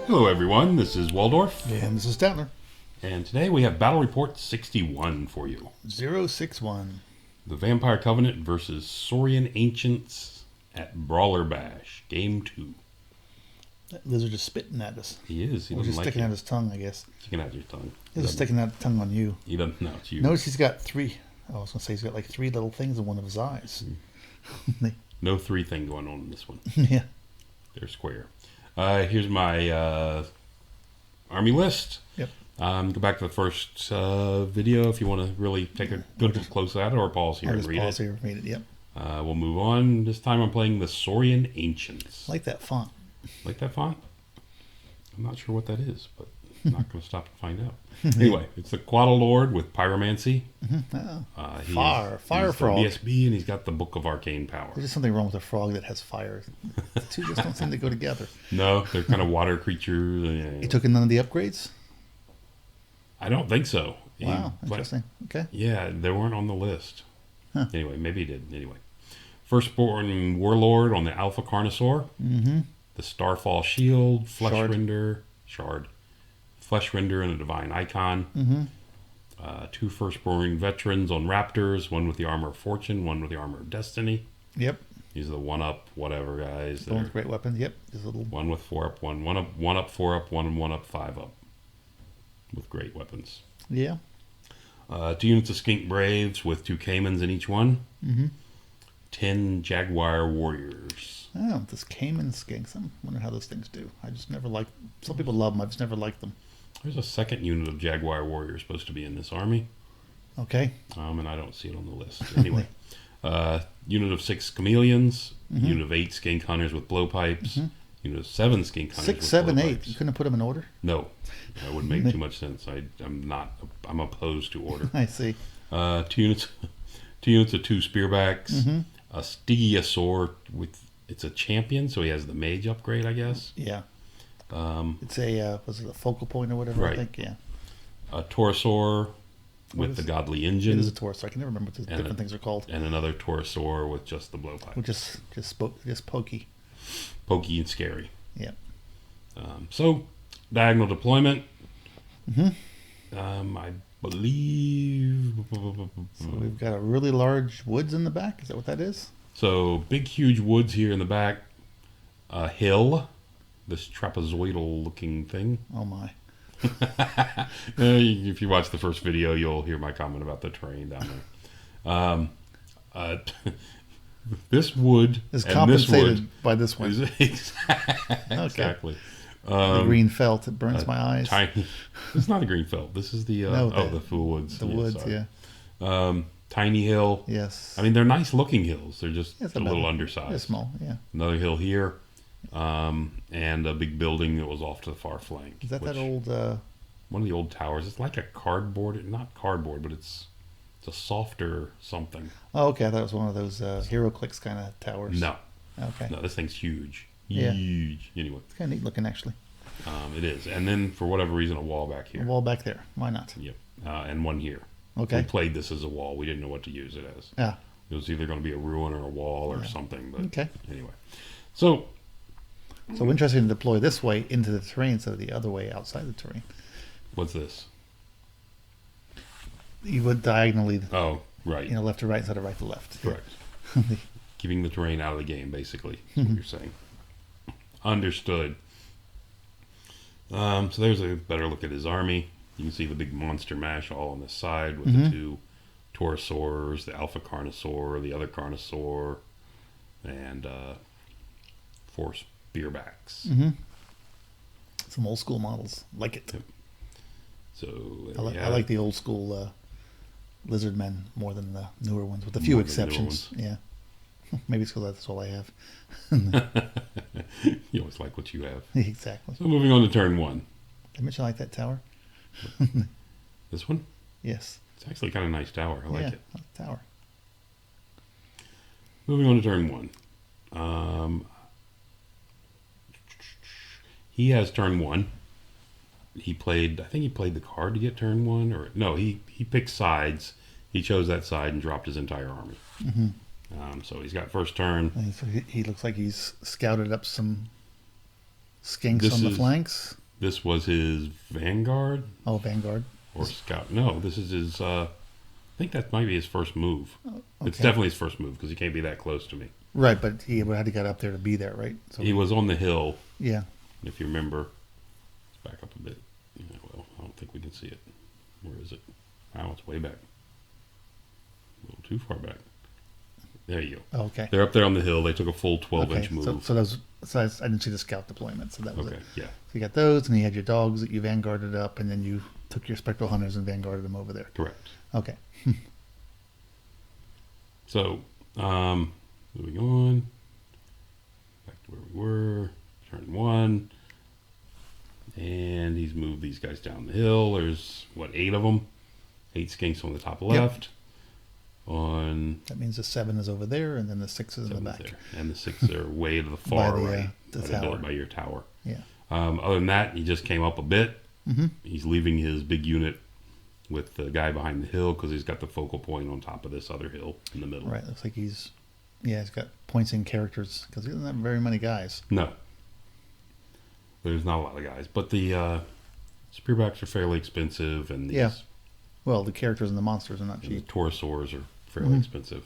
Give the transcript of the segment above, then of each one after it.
Hello everyone, this is Waldorf. And this is Statler. And today we have Battle Report 61 for you. 061. The Vampire Covenant versus Saurian Ancients at Brawler Bash, Game 2. That lizard is spitting at us. He is. He Or doesn't just like sticking it. out his tongue, I guess. Sticking out your tongue. He's just sticking out the tongue on you. He doesn't know it's you. Notice he's got three. I was going to say he's got like three little things in one of his eyes. No three thing going on in this one. Yeah. They're square. Here's my army list. Yep. Go back to the first video if you want to really take a good close at it, or pause here I'll and just read pause it. here and read it. Yep. We'll move on. This time I'm playing the Saurian Ancients. I like that font. Like that font? I'm not sure what that is, but I'm not going to stop and find out. Anyway, it's the Quaddle Lord with Pyromancy. Fire he's frog. the BSB, and he's got the Book of Arcane Power. There's just something wrong with a frog that has fire. The two just don't seem to go together. No, they're kind of water creatures. He took in none of the upgrades? I don't think so. Wow, interesting. Okay. Yeah, they weren't on the list. Huh. Anyway, maybe he did. Anyway. Firstborn Warlord on the Alpha Carnosaur. Mm-hmm. The Starfall Shield. Shard. Flesh Render and a Divine Icon. Mm-hmm. Two Firstborn Veterans on Raptors. One with the Armor of Fortune. One with the Armor of Destiny. Yep. These are the 1-up whatever guys. Both great weapons. Yep. Just a little. One with 4-up, one up, 1-up, 4-up, one 1-up, 5-up. With great weapons. Yeah. 2 units of Skink Braves with 2 Caimans in each one. Mm-hmm. 10 Jaguar Warriors. Oh, this Cayman skinks. I wonder how those things do. I just never liked. Some people love them. I've just never liked them. There's a second unit of Jaguar Warriors supposed to be in this army. Okay. And I don't see it on the list. Anyway. Unit of 6 Chameleons. Mm-hmm. Unit of 8 Skink Hunters with Blowpipes. Mm-hmm. Unit of 7 Skink Hunters 6, with 7, 8. Blowpipes. You couldn't have put them in order? No. That would make too much sense. I'm opposed to order. I see. 2 units of 2 Spearbacks. Mm-hmm. A Stygiosaur with... It's a champion, so he has the mage upgrade, I guess. Yeah. It's a, was it a focal point or whatever? Right. I think, yeah. A Taurosaur with the Godly Engine. It is a Taurus. I can never remember what the different things are called. And another Taurosaur with just the Blowpipe. Which is just pokey. Pokey and scary. Yeah. So, diagonal deployment. Mm-hmm. I believe... So we've got a really large woods in the back. Is that what that is? So, big, huge woods here in the back. A hill. This trapezoidal-looking thing. Oh, my. If you watch the first video, you'll hear my comment about the terrain down there. This wood Is and compensated this wood by this one. Exactly. The green felt. It burns my eyes. Tiny. It's not a green felt. This is the the full woods. The woods, sorry. yeah. Tiny hill. Yes. I mean, they're nice looking hills. They're just It's a little They're undersized. small, yeah. Another hill here, and a big building that was off to the far flank. Is that old... one of the old towers? It's like a cardboard, not cardboard, but it's a softer something. Oh, okay. I thought it was one of those HeroClix kind of towers. No. Okay. No, this thing's huge. Yeah. Huge. Anyway. It's kind of neat looking, actually. It is. And then, for whatever reason, a wall back here. A wall back there. Why not? Yep. And one here. Okay. We played this as a wall. We didn't know what to use it as. Yeah. It was either going to be a ruin or a wall or something. But Okay. anyway. So interesting to deploy this way into the terrain instead of the other way outside the terrain. what's this? You would diagonally, Oh, right. left to right instead of right to left. Correct. Keeping the terrain out of the game, basically, is what you're saying. Understood. So there's a better look at his army. You can see the big monster mash all on the side with the 2 Taurosaurs, the Alpha Carnosaur, the other Carnosaur, and 4 Spearbacks. Mm-hmm. Some old school models. Like it. So I like the old school lizard men more than the newer ones, with a few exceptions. Yeah. Maybe it's because that's all I have. You always like what you have. Exactly. So moving on to turn 1. Did I mention I like that tower? This one? Yes. It's actually kind of a nice tower. I like it. I like the tower. Moving on to turn 1. He has turn 1. I think he played the card to get turn 1. Or no, he picked sides. He chose that side and dropped his entire army. Mm-hmm. So he's got first turn. And so he looks like he's scouted up some Skinks on the flanks. This was his Vanguard. Oh, Vanguard. Or Scout. No, this is his... I think that might be his first move. Okay. It's definitely his first move because he can't be that close to me. Right, but he had to get up there to be there, right? So he was on the hill. Yeah. If you remember. Let's back up a bit. Yeah, well, I don't think we can see it. Where is it? Oh, it's way back. A little too far back. There you go. Okay. They're up there on the hill. They took a full 12-inch move. So I didn't see the scout deployment, so that was it. Yeah. So you got those, and you had your dogs that you vanguarded up, and then you took your spectral hunters and vanguarded them over there. Correct. Okay. So, moving on. Back to where we were. Turn 1. And he's moved these guys down the hill. There's, 8 of them? 8 skinks on the top left. Yep. That means the 7 is over there, and then the 6 is in the back. There. And the 6 are way to the far right. The tower. By your tower. Yeah. Other than that, he just came up a bit. Mm-hmm. He's leaving his big unit with the guy behind the hill because he's got the focal point on top of this other hill in the middle. Right. Looks like he's got points in characters because he doesn't have very many guys. No. There's not a lot of guys. But the spearbacks are fairly expensive. And these, well, the characters and the monsters are not cheap. The Taurosaurs are fairly expensive.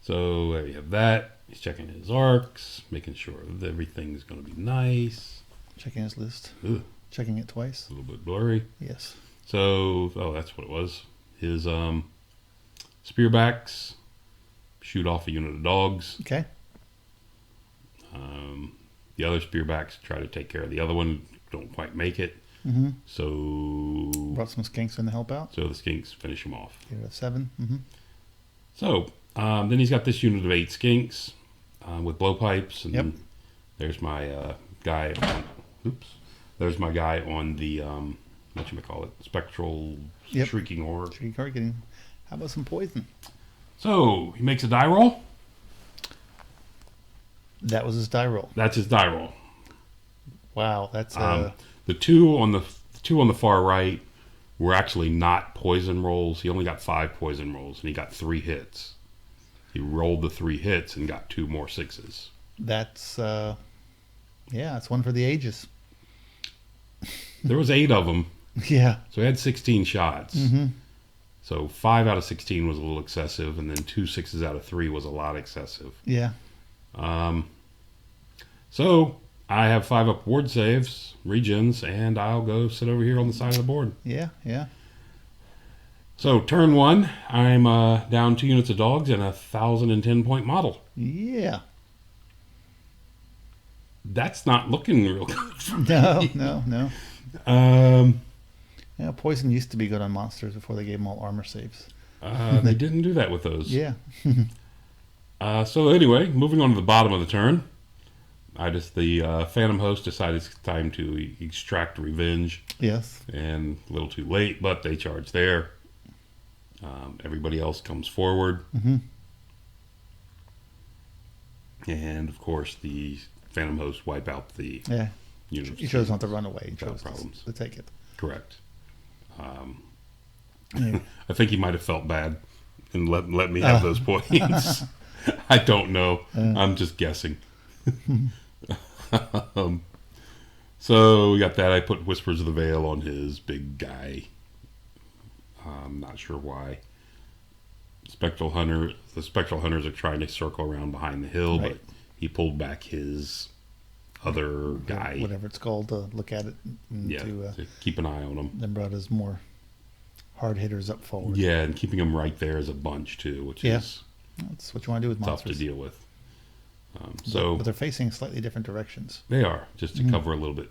So there you have that. He's checking his arcs, making sure that everything's going to be nice. Checking his list. Ugh. Checking it twice. A little bit blurry. Yes. So, that's what it was. His spearbacks shoot off a unit of dogs. Okay. The other spearbacks try to take care of the other one. Don't quite make it. Mm-hmm. So... Brought some skinks in to help out. So the skinks finish him off. Give it a 7. Mm-hmm. So, then he's got this unit of 8 skinks with blowpipes. And yep. There's my guy on... Oops. There's my guy on the... whatchamacallit? Spectral Shrieking Horror. Shrieking Horror getting... How about some poison? So, he makes a die roll. That was his die roll. That's his die roll. Wow, that's... The two on the far right were actually not poison rolls. He only got 5 poison rolls, and he got 3 hits. He rolled the 3 hits and got 2 more 6s. That's... that's one for the ages. There was 8 of them. Yeah. So he had 16 shots. Mm-hmm. So 5 out of 16 was a little excessive, and then 2 6s out of 3 was a lot excessive. Yeah. So I have 5 up ward saves, regens, and I'll go sit over here on the side of the board. Yeah. So turn 1, I'm down 2 units of dogs and a 1,010-point model. Yeah. That's not looking real good for me. No. Yeah, poison used to be good on monsters before they gave them all armor saves. They didn't do that with those. Yeah. So anyway, moving on to the bottom of the turn, the Phantom Host decided it's time to extract revenge. Yes. And a little too late, but they charge there. Everybody else comes forward. Mm-hmm. And of course, the Phantom Host wipe out the unit. He chose not to run away. He chose problems. to take it. Correct. I think he might have felt bad and let me have those points. I don't know. I'm just guessing. So we got that. I put Whispers of the Veil on his big guy. I'm not sure why. The Spectral Hunters are trying to circle around behind the hill, right. But he pulled back his other guy. Whatever it's called, to look at it. To keep an eye on them. Then brought his more hard hitters up forward. Yeah, and keeping them right there as a bunch, too, which is that's what you want to do with tough monsters. to deal with. But they're facing slightly different directions. They are, just to cover a little bit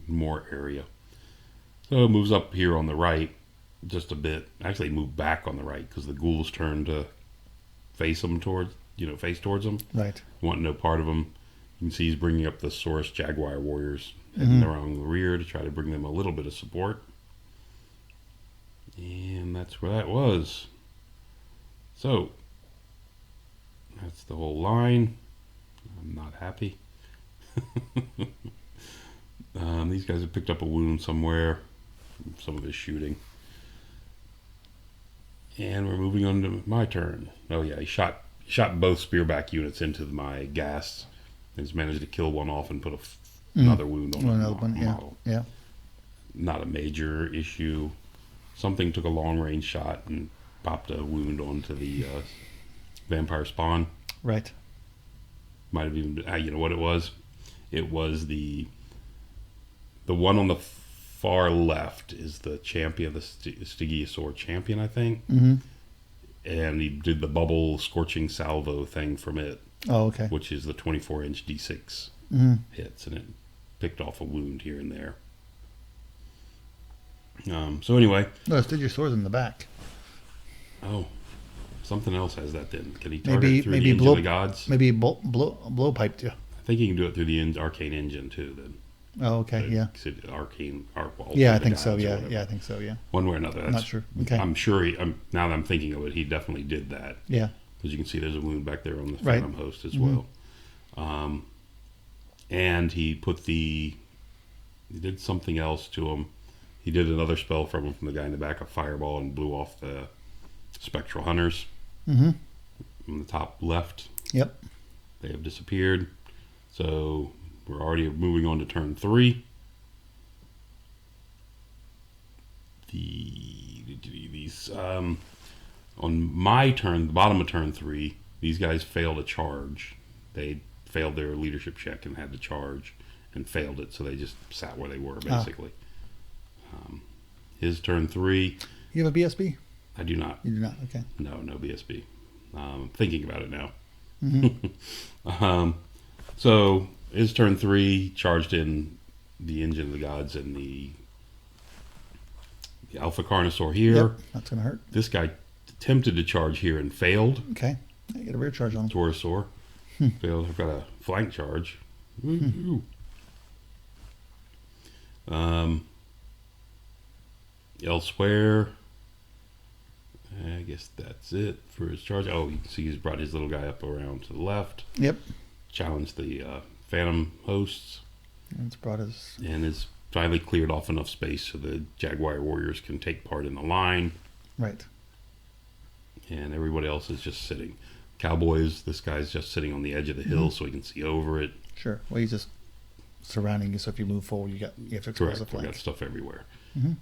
more area. So it moves up here on the right just a bit. Actually, moved back on the right because the ghouls turned to face towards them. Right. Want no part of them. You can see he's bringing up the Saurus Jaguar warriors heading around the rear to try to bring them a little bit of support. And that's where that was. So that's the whole line. I'm not happy. These guys have picked up a wound somewhere from some of his shooting. And we're moving on to my turn. Oh yeah, he shot both spearback units into my gas. He's managed to kill one off and put a another wound on Another the one, yeah. model. Yeah. Not a major issue. Something took a long range shot and popped a wound onto the vampire spawn. Right. Might have even been, you know what it was? It was the one on the far left is the champion, the Stygiosaur champion, I think. Mm-hmm. And he did the bubble scorching salvo thing from it. Oh, okay. Which is the 24-inch D6 hits, and it picked off a wound here and there. So anyway. No, Stygiosaur's in the back. Oh, something else has that then. Can he target it through the engine of the gods? Maybe blow piped you. I think he can do it through the arcane engine too. Then. Oh, okay. Yeah. Arcane art wall. Yeah, I think so. Yeah, I think so. Yeah. One way or another. I'm not sure. Okay. I'm sure. Now that I'm thinking of it, he definitely did that. Yeah. Because you can see there's a wound back there on the Phantom host as well. And he did something else to him. He did another spell from the guy in the back, a fireball, and blew off the spectral hunters. Mm-hmm. On the top left. Yep. They have disappeared. So we're already moving on to turn 3. These on my turn, the bottom of turn 3, these guys failed a charge. They failed their leadership check and had to charge and failed it, so they just sat where they were basically. His turn 3. You have a BSB? I do not. You do not. Okay. No BSB. I'm thinking about it now. Mm-hmm. So his turn 3 charged in the engine of the gods and the Alpha Carnosaur here. Yep, that's gonna hurt. This guy attempted to charge here and failed. Okay. I get a rear charge on him. Torosaur failed. I've got a flank charge. Elsewhere, I guess that's it for his charge. Oh, you can see he's brought his little guy up around to the left. Yep. Challenged the Phantom hosts. And it's brought his... And has finally cleared off enough space so the Jaguar warriors can take part in the line. Right. And everybody else is just sitting. Cowboys, this guy's just sitting on the edge of the hill so he can see over it. Sure. Well, he's just surrounding you, so if you move forward, you have to expose the flank. We got stuff everywhere.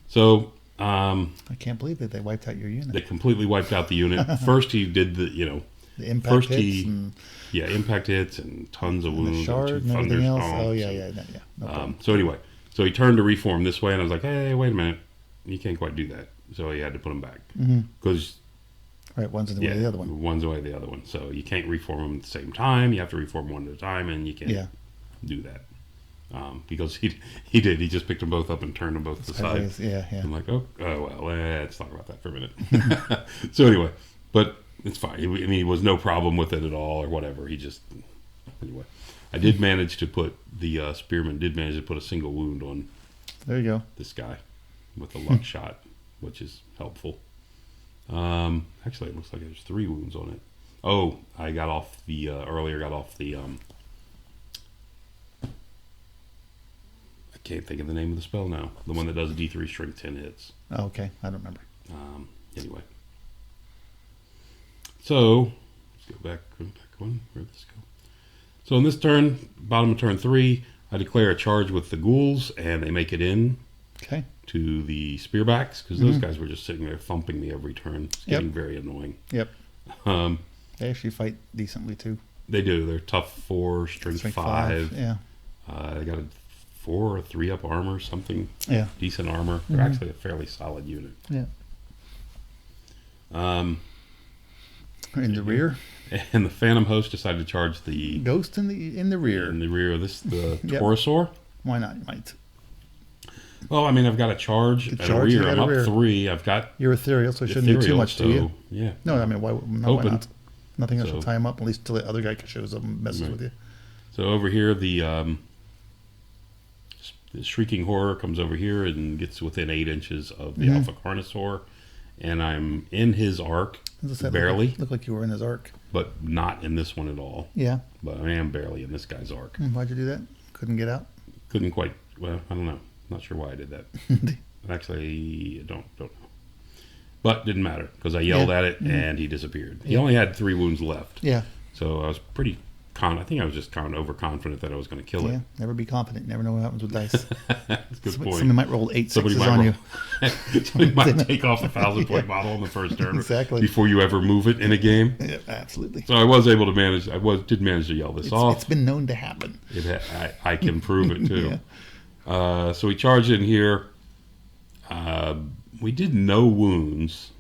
So... I can't believe that they wiped out your unit. They completely wiped out the unit. First he did the impact hits impact hits and tons of wounds. The shard and everything else. Oh, yeah. No so anyway, so he turned to reform this way, and I was like, hey, wait a minute. You can't quite do that. So he had to put him back. Because... Right, one's in the way of the other one. One's away the other one. So you can't reform them at the same time. You have to reform one at a time, and you can't do that. Because he did. He just picked them both up and turned them both to the side. Yeah. I'm like, oh well, let's talk about that for a minute. So anyway, but it's fine. He was no problem with it at all or whatever. Anyway, I did manage to put the spearman did manage to put a single wound on. There you go. This guy with a luck shot, which is helpful. Actually, it looks like there's 3 wounds on it. Oh, I got off the I can't think of the name of the spell now. The one that does D3 strength 10 hits. Oh, okay. I don't remember. Anyway. So, let's go back one. Where'd this go? So in this turn, bottom of turn 3, I declare a charge with the ghouls, and they make it in to the spearbacks, because those guys were just sitting there thumping me every turn. It's getting very annoying. Yep. They actually fight decently, too. They do. They're tough 4, strength 5. Yeah. They got a 4 or 3 up armor, something. Yeah. Decent armor. They're actually a fairly solid unit. Yeah. In the rear. And the Phantom host decided to charge the ghost in the rear. In the rear of the Torosaur. Why not? You might. Well, I mean, I've got a charge at a rear. I'm up 3. I've got. You're ethereal, so it shouldn't do too much to you. Yeah. No, I mean, why not? Nothing else will tie him up, at least until the other guy shows up and messes with you. So over here, the Shrieking Horror comes over here and gets within 8 inches of the Alpha Carnosaur, and I'm in his arc, barely. Look like you were in his arc. But not in this one at all. Yeah. But I am barely in this guy's arc. Why'd you do that? Couldn't get out? Couldn't quite. Well, I don't know. Not sure why I did that. Actually, I don't know. But didn't matter, because I yelled at it and he disappeared. He only had 3 wounds left. Yeah. So I was pretty I think I was just kind of overconfident that I was going to kill Yeah, it. never be confident. Never know what happens with dice. That's a good point. Somebody might roll 8 Somebody sixes on you. Somebody might take off a 1,000-point model on the first turn Exactly. before you ever move it in a game. Yeah, absolutely. So I was able to manage. Did manage to yell this off. It's been known to happen. I can prove it too. Yeah. So we charged in here. We did no wounds.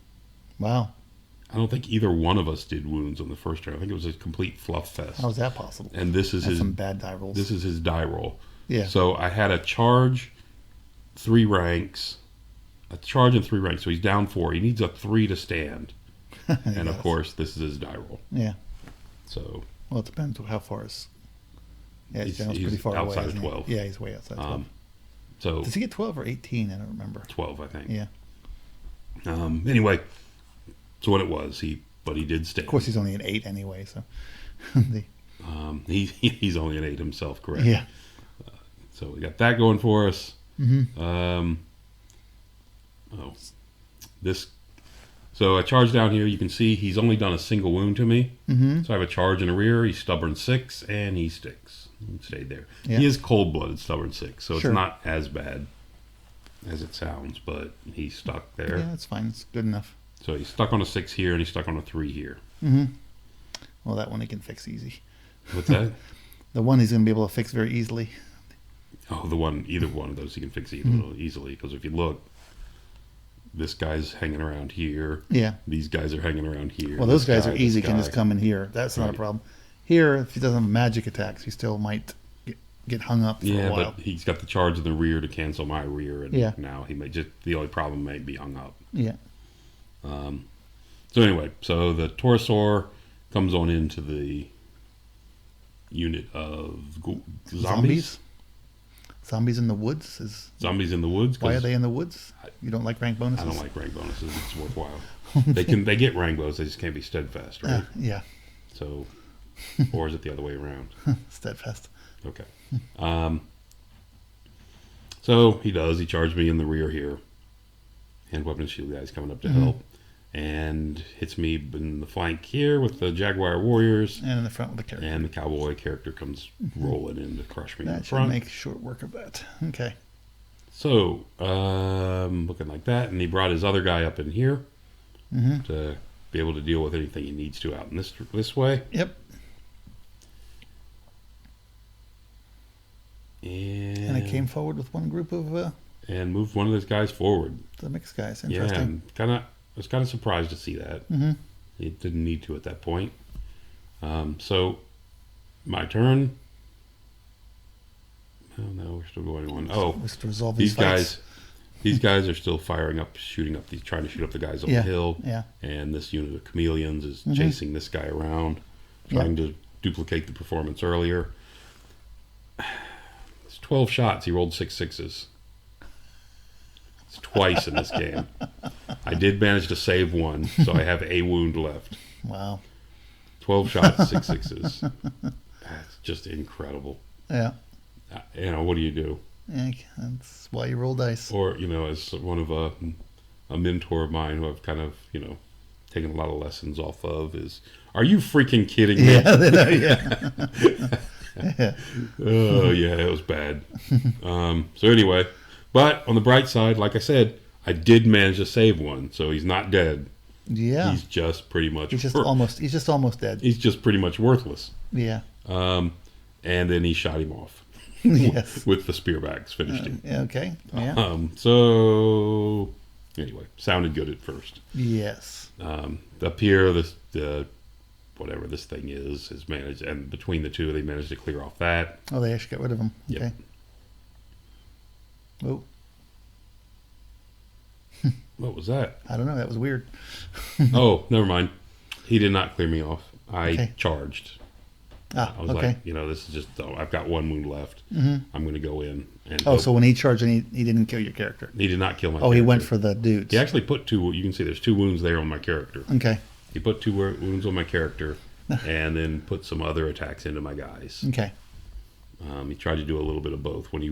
Wow. I don't think either one of us did wounds on the first turn. I think it was a complete fluff fest. How is that possible? And this is That's some bad die rolls. This is his die roll. Yeah. So I had a charge, 3 ranks, a charge and 3 ranks. So he's down 4. He needs a 3 to stand. And of course, this is his die roll. Yeah. So. Well, it depends how far is. Yeah, he's pretty far outside away. of 12. Yeah, he's way outside 12. So. Does he get 12 or 18? I don't remember. 12, I think. Yeah. Anyway, so what it was, he did stand. Of course, he's only an 8 anyway, so. He's only an 8 himself, correct? Yeah. So we got that going for us. Mm-hmm. So I charge down here. You can see he's only done a single wound to me. Mm-hmm. So I have a charge in the rear. He's stubborn 6, and he sticks. He stayed there. Yeah. He is cold-blooded stubborn 6, so Sure. it's not as bad as it sounds, but he's stuck there. Yeah, that's fine. It's good enough. So he's stuck on a 6 here, and he's stuck on a 3 here. Mm-hmm. Well, that one he can fix easy. What's that? The one he's going to be able to fix very easily. Oh, either one of those he can fix easily. Because if you look, this guy's hanging around here. Yeah. These guys are hanging around here. Well, those This guys are easy. Can just come in here. That's not a Right. problem. Here, if he doesn't have magic attacks, he still might get hung up for a while. But he's got the charge in the rear to cancel my rear, and Yeah. now he may just the only problem may be hung up. Yeah. So anyway, so the Torosaur comes on into the unit of zombies. Zombies in the woods is. Zombies in the woods. Why are they in the woods? You don't like rank bonuses? I don't like rank bonuses. It's worthwhile. They get rank bonuses. They just can't be steadfast, right? Yeah. So, or is it the other way around? Steadfast. Okay. So he does. He charged me in the rear here. And weapon and shield guys coming up to help. And hits me in the flank here with the Jaguar Warriors. And in the front with the character. And the cowboy character comes rolling in to crush me in the That should front. make short work of that. Okay. So, looking like that. And he brought his other guy up in here to be able to deal with anything he needs to out in this way. Yep. And it came forward with one group of and moved one of those guys forward. the mixed guys. Yeah, Interesting. I was kind of surprised to see that. Mm-hmm. It didn't need to at that point. So, my turn. Oh no, we're still going one. Oh, Just to resolve these fights. guys are still firing up, trying to shoot up the guys on the hill. Yeah. And this unit of chameleons is chasing this guy around, trying to duplicate the performance earlier. It's 12 shots. He rolled 6 6s. It's twice in this game. I did manage to save one, so I have a wound left. Wow. 12 shots, 6 6s. That's just incredible. Yeah. What do you do? Yeah, that's why you roll dice. Or, as one of a mentor of mine who I've kind of, taken a lot of lessons off of is, are you freaking kidding me? Yeah, yeah. Yeah. Oh, yeah, it was bad. So anyway, but on the bright side, like I said, I did manage to save one, so he's not dead. Yeah. He's just pretty much... He's just almost dead. He's just pretty much worthless. Yeah. And then he shot him off. Yes. With the spearbacks, finished him. Okay. Yeah. So anyway, sounded good at first. Yes. Up here, whatever this thing is managed, and between the two, they managed to clear off that. Oh, they actually got rid of him. Yep. Okay. Oh, What was that? I don't know. That was weird. Oh, never mind. He did not clear me off. I Okay. charged. Ah, I was okay. like, this is just, I've got one wound left. Mm-hmm. I'm going to go in. And Oh, so when he charged, and he didn't kill your character. he did not kill my Oh, character. he went for the dudes. He actually put you can see there's 2 wounds there on my character. Okay. He put 2 wounds on my character and then put some other attacks into my guys. Okay. He tried to do a little bit of both. When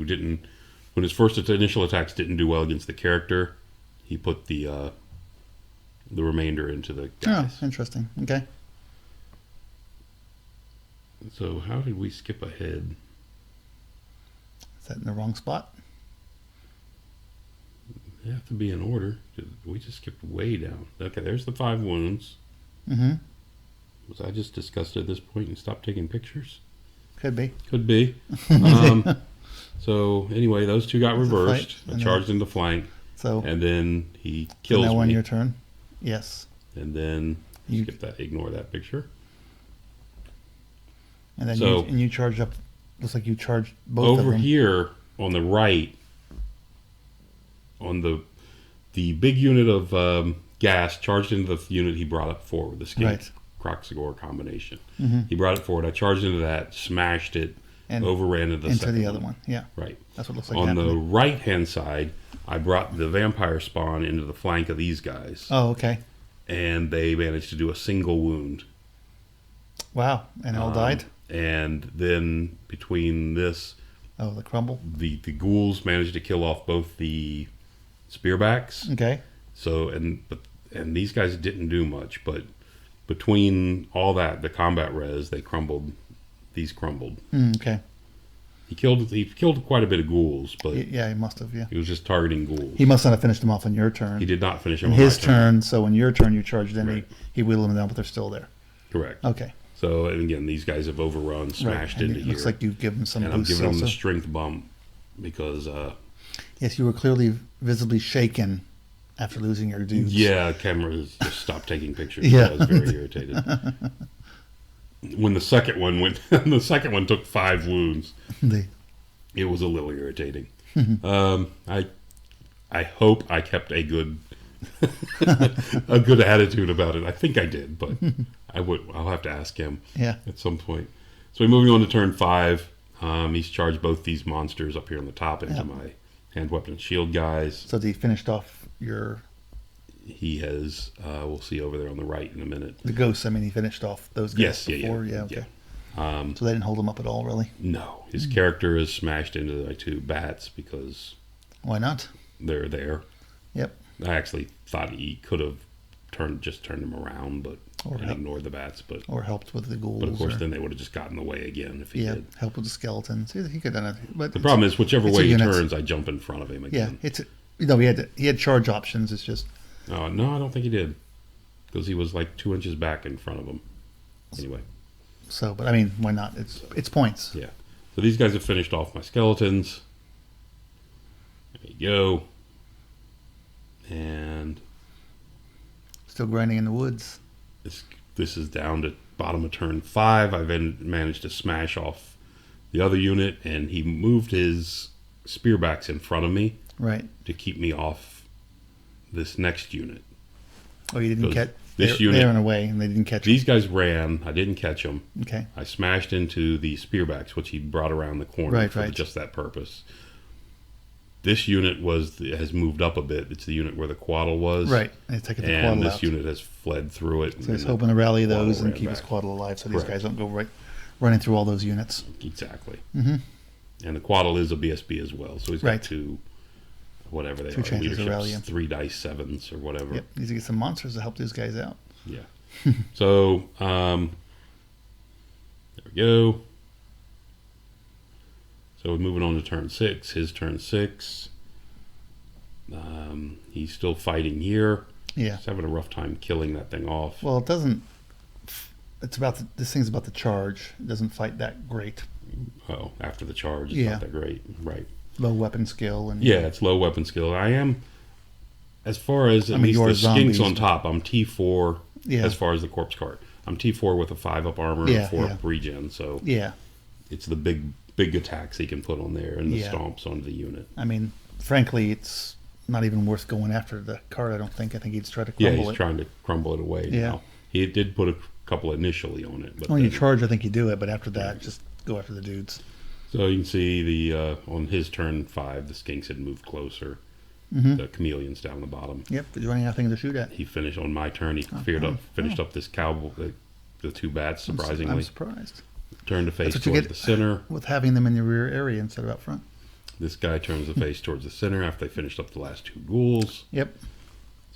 his first initial attacks didn't do well against the character, he put the remainder into the guys. Oh, interesting. Okay. So how did we skip ahead? Is that in the wrong spot? They have to be in order. We just skipped way down. Okay, there's the 5 wounds. Mm-hmm. Was I just disgusted at this point and stopped taking pictures? Could be. Could be. So anyway, those 2 got reversed. I charged in the flank, So and then he kills now me. on your turn. Yes. And then You- skip that. Ignore that picture. And then So- you charge up. Looks like you charged both of Over them. here on the right, on the big unit of gas charged into the unit he brought up forward, the skink Right. Croxagore combination. Mhm. He brought it forward. I charged into that, smashed it, And overran into the into second the other one. Yeah. Right. That's what it looks like On the happening. right hand side, I brought the vampire spawn into the flank of these guys, Oh, okay. and they managed to do a single wound. Wow. And all died? And then between this, Oh, the crumble. the ghouls managed to kill off both the spearbacks. Okay. So and these guys didn't do much, but between all that, the combat res, they crumbled. These crumbled. Okay. He killed quite a bit of ghouls, but Yeah, he must have, yeah. he was just targeting ghouls. He must not have finished them off on your turn. He did not finish In them on his my turn. turn, so in your turn you charged in, Right. he wheeled them down, but they're still there. Correct. Okay. So and again, these guys have overrun, smashed And into it here. looks like you give them some and I'm boost giving them the also. strength bump because Yes, you were clearly visibly shaken after losing your dudes. yeah, cameras just stopped taking pictures. Yeah. I was very irritated. When the second one went, the second one took 5 wounds. They- It was a little irritating. I hope I kept a good a good attitude about it. I think I did, but I'll have to ask him yeah. at some point. So we're moving on to turn 5. He's charged both these monsters up here on the top into Yep. my hand weapon and shield guys. So he finished off He has we'll see over there on the right in a minute. the ghosts. I mean, he finished off those guys Yes, before. yeah. Okay. So they didn't hold him up at all, really. No, his character is smashed into my 2 bats because Why not? they're there. Yep. I actually thought he could have turned him around, but Or and help- ignored the bats. But Or helped with the ghouls. of course, or, then they would have just gotten in the way again if he yeah, did. help with the skeletons. He could have done it. But The problem is, whichever it's a way he unit. turns, I jump in front of him yeah, again. he had charge options. It's just No, I don't think he did, because he was like 2 inches back in front of him. Anyway, so. But I mean, why not? It's points. yeah. So these guys have finished off my skeletons. There you go. And Still grinding in the woods. this is down to bottom of turn 5. I then managed to smash off the other unit, and he moved his spearbacks in front of me Right. to keep me off this next unit. Oh, you didn't Because catch. this They're unit- in a way, and they didn't catch. These guys ran. I didn't catch them. you. Okay. I smashed into the spearbacks, which he brought around the corner Right, for right. just that purpose. This unit has moved up a bit. It's the unit where the quaddle was. Right. And it's taking the And quaddle this out. unit has fled through it. So he's and hoping to rally the those quaddle and ran keep his back. quaddle alive, so these Correct. guys don't go running through all those units. Exactly. Mm-hmm. And the quaddle is a BSB as well. So he's got Right. 2, whatever they 2 are, chances of leaderships, rallying. 3 dice 7s or whatever. Yep. Needs to get some monsters to help these guys out. Yeah. So, there we go. So we're moving on to turn 6. His turn 6. He's still fighting here. Yeah. He's having a rough time killing that thing off. Well, it doesn't. It's about this thing's about the charge. It doesn't fight that great. Oh, after the charge, it's Yeah. not that great. Right. Low weapon skill and Yeah, it's low weapon skill. I am, as far as at I mean, least you're the skinks zombies, on but- top, I'm T4 Yeah. as far as the corpse cart. I'm T4 with a 5 up armor Yeah, and 4 yeah. up regen. So Yeah. it's the big attacks he can put on there and the Yeah. stomps onto the unit. I mean, frankly, it's not even worth going after the card. I don't think. I think he'd try to Yeah, crumble he's it. trying to crumble it away Yeah. now. He did put a couple initially on it. But When you then- charge, I think you do it, but after that, just go after the dudes. So you can see the on his turn 5, the skinks had moved closer. Mm-hmm. The chameleons down the bottom. Yep, but you running out of things to shoot at. He finished on my turn. He finished up this cowboy, the 2 bats. Surprisingly, I'm surprised turned the face That's what you towards get. the center. with having them in the rear area instead of up front. This guy turns the face towards the center after they finished up the last 2 ghouls. Yep.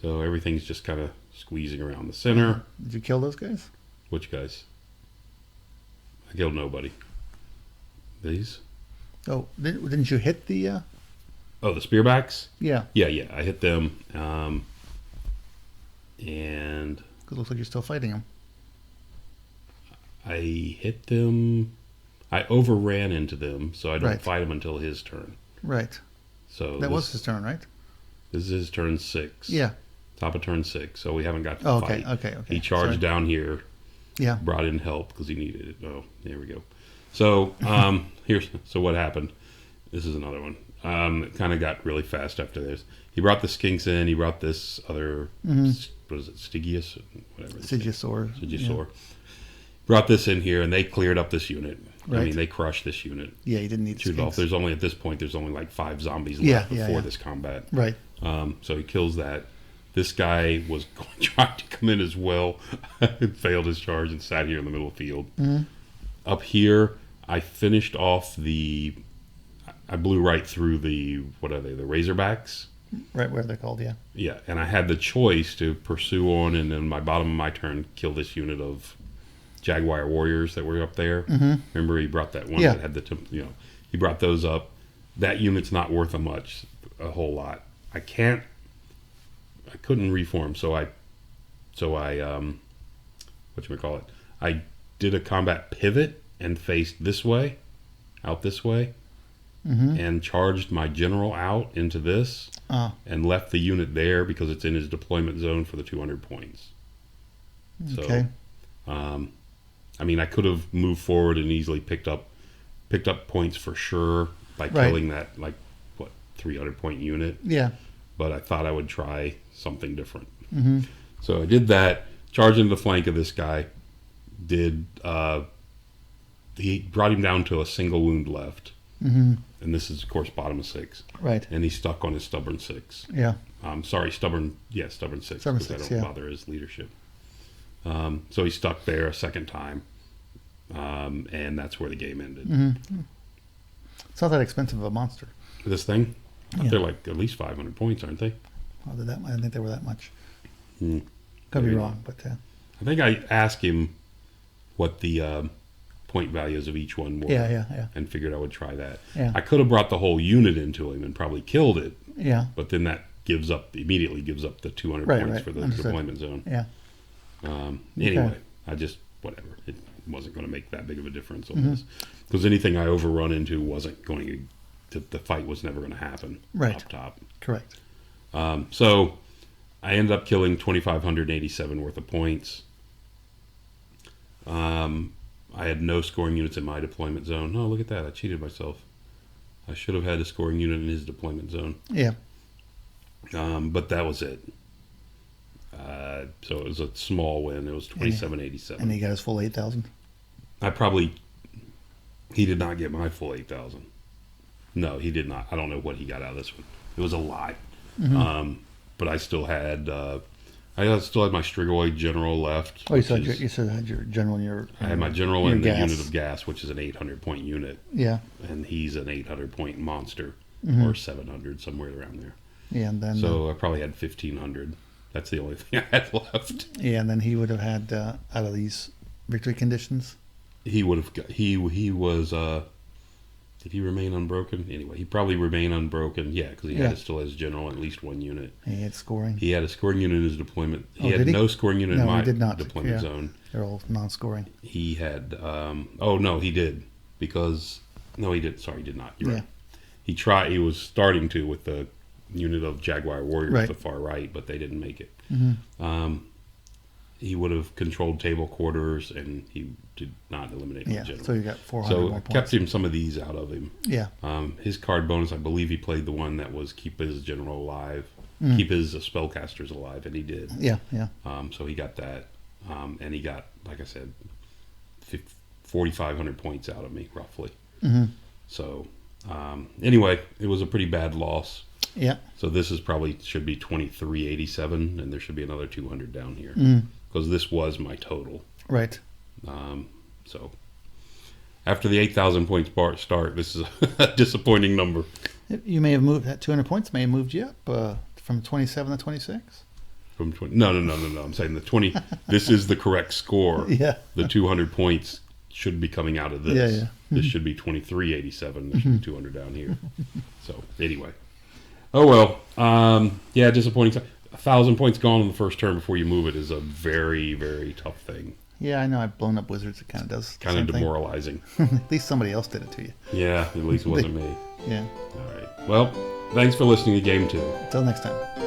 So everything's just kind of squeezing around the center. Did you kill those guys? Which guys? I I killed nobody. These? Oh, didn't you hit the? Oh, the spearbacks? Yeah. Yeah. I hit them. And It looks like you're still fighting them. I hit them. I overran into them, so I don't Right. fight him until his turn. Right. So That was his turn, right? This is his turn 6. Yeah. Top of turn 6, so we haven't got to Oh, fight. okay. He charged Sorry. down here, Yeah. brought in help because he needed it. Oh, there we go. So so what happened? This is another one. It kind of got really fast after this. He brought the skinks in. He brought this other, what is it, Stygius? Whatever. Sigisaur. Sigisaur. Brought this in here, and they cleared up this unit. I Right. mean, they crushed this unit. Yeah, you didn't need Shoot off. skinks. There's only, at this point, there's only like 5 zombies Yeah, left yeah, before yeah. this combat. Right. So he kills that. This guy was trying to come in as well. Failed his charge and sat here in the middle of the field. Mm-hmm. Up here, I finished off I blew right through the, what are they, the Razorbacks? Right where they're called, yeah. Yeah, and I had the choice to pursue on, and then my bottom of my turn, kill this unit of Jaguar warriors that were up there. Mm-hmm. Remember, he brought that one Yeah. that had he brought those up. That unit's not worth a whole lot. I couldn't reform, so I whatchamacallit, I did a combat pivot and faced this way, out this way, and charged my general out into this, and left the unit there because it's in his deployment zone for the 200 points. Okay. So, I mean, I could have moved forward and easily picked up points for sure by Right. killing that 300 point unit. Yeah. But I thought I would try something different. Mm-hmm. So I did that, charged into the flank of this guy. He brought him down to a single wound left. Mm-hmm. And this is, of course, bottom of 6. Right. And he's stuck on his stubborn 6. Yeah. Stubborn 6. Stubborn Because I 6, don't yeah. bother his leadership. So he's stuck there a second time. And that's where the game ended. Mm-hmm. It's not that expensive of a monster. This thing, Yeah. they're like at least 500 points, aren't they? I didn't think they were that much. Hmm. Could be Maybe wrong, but I think I asked him what the point values of each one were. yeah. And figured I would try that. Yeah. I could have brought the whole unit into him and probably killed it, Yeah. but then that immediately gives up the 200 Right, points right. for the Understood. deployment zone. Yeah. Anyway, I just, whatever. It wasn't going to make that big of a difference on Mm-hmm. this. Because anything I overrun into wasn't going to, the fight was never going to happen Right. up top. Correct. So I ended up killing 2,587 worth of points. I had no scoring units in my deployment zone. Oh, look at that. I cheated myself. I should have had a scoring unit in his deployment zone. Yeah. But that was it. So it was a small win. It was 2787. And he got his full 8,000. He did not get my full 8,000. No, he did not. I don't know what he got out of this one. It was a lot. Mm-hmm. But I still had my Strigoi general left. Oh, you which said is- you had your general and your. I had my general your and the gas. unit of gas, which is an 800 point unit, Yeah. and he's an 800 point monster, or 700, somewhere around there. Yeah, and then. So I probably had 1,500. That's the only thing I had left. Yeah, and then he would have had out of these victory conditions. He would have got, he was did he remain unbroken? Anyway, he probably remained unbroken. Yeah, because he Yeah. still has general at least one unit. He had scoring. He had a scoring unit in his deployment. He Oh, had did he? no scoring unit in No, he my did not. deployment Yeah. zone. They're all non-scoring. He had oh no, he did, because no, he did. Sorry, he did not. You're Yeah. right. He was starting to with the unit of Jaguar warriors Right. to the far right, but they didn't make it. Mm-hmm. He would have controlled table quarters, and he did not eliminate my Yeah, general. so you got 400 So more I points. kept him some of these out of him. Yeah. His card bonus, I believe he played the one that was keep his general alive, keep his spellcasters alive, and he did. Yeah, yeah. So he got that, and he got, like I said, 4,500 points out of me roughly. Mm-hmm. So anyway, it was a pretty bad loss. Yeah. So this is probably should be 2387, and there should be another 200 down here because this was my total. Right. So after the 8,000 points start, this is a disappointing number. You may have moved that 200 points. May have moved you up from 27 to 26. From 20, no. I'm saying the 20. This is the correct score. Yeah. The 200 points should be coming out of this. Yeah, yeah. This should be 2387. There should be 200 down here. So anyway, oh well. Yeah, disappointing. 1,000 points gone in the first turn before you move it is a very, very tough thing. Yeah, I know. I've blown up wizards. It kind of does. Kind of demoralizing. At least somebody else did it to you. Yeah, at least it wasn't me. Yeah. All right. Well, thanks for listening to Game 2. Until next time.